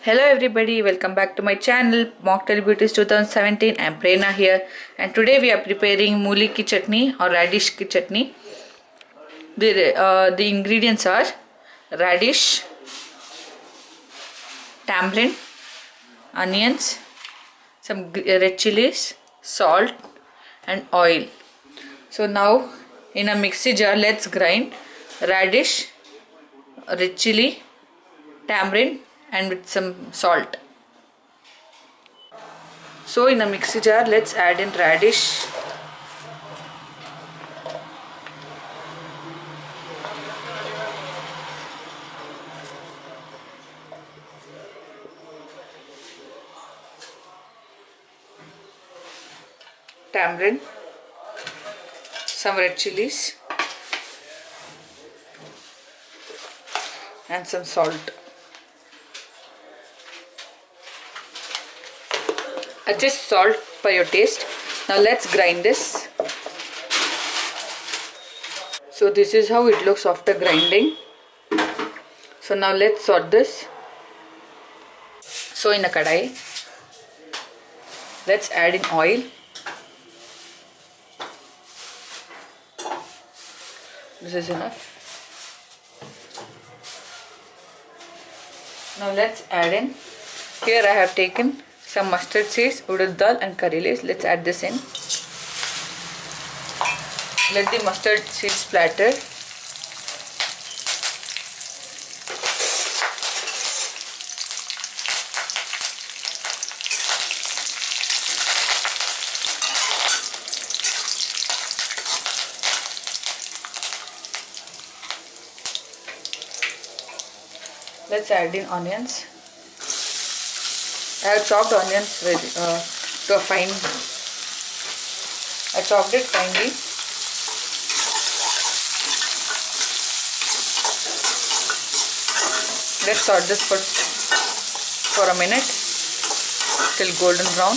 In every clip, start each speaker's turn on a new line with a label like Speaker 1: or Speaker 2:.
Speaker 1: Hello everybody, welcome back to my channel Mocktail Beauties 2017. I am Prerna here and today we are preparing Mooli ki chutney or radish ki chutney. The ingredients are radish, tamarind, onions, some red chilies, salt and oil. So now in a mixie jar let's grind radish, red chili, tamarind and with some salt. So in a mixie jar let's add in radish, tamarind, some red chilies and some salt. Adjust salt by your taste. Now let's grind this. So this is how it looks after grinding. So now let's sort this. So in a kadai let's add in oil. This is enough. Now let's add in. Here I have taken some mustard seeds, urad dal and curry leaves. Let's add this in. Let the mustard seeds splatter. Let's add in onions. I have chopped onions to a fine. I chopped it finely. Let's sort this for a minute till golden brown.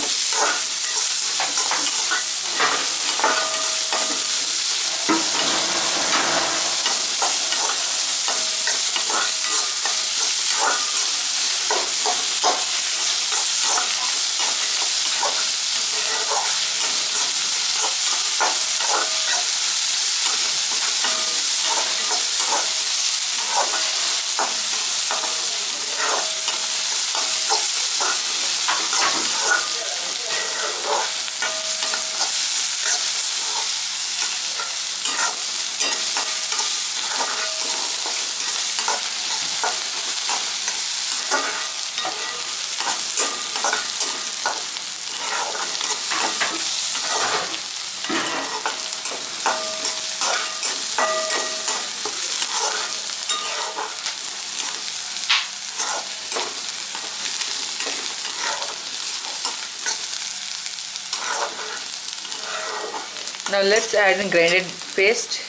Speaker 1: Now let's add in grinded paste.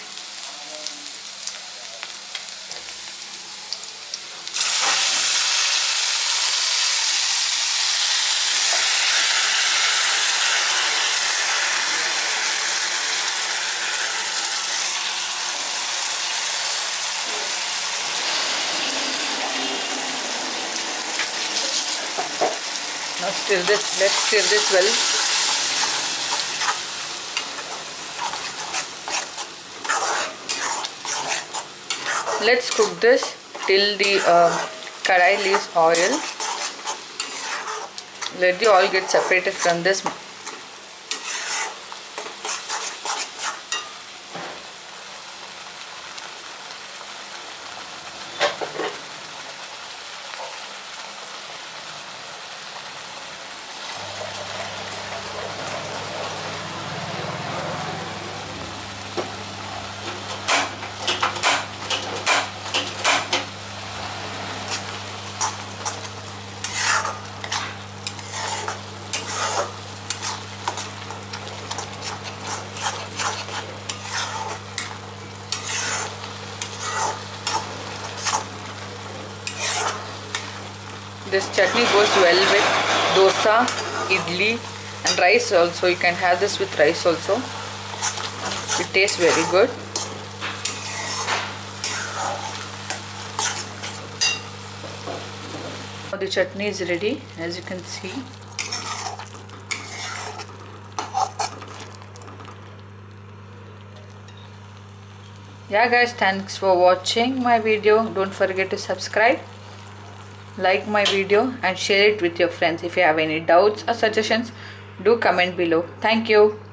Speaker 1: Now stir this. Let's stir this well. Let's cook this till the kadai leaves oil. Let the oil get separated from this. This chutney goes well with dosa, idli and rice also. You can have this with rice also. It tastes very good. The chutney is ready, as you can see. Yeah guys, thanks for watching my video. Don't forget to subscribe, like my video and share it with your friends. If you have any doubts or suggestions, do comment below. Thank you.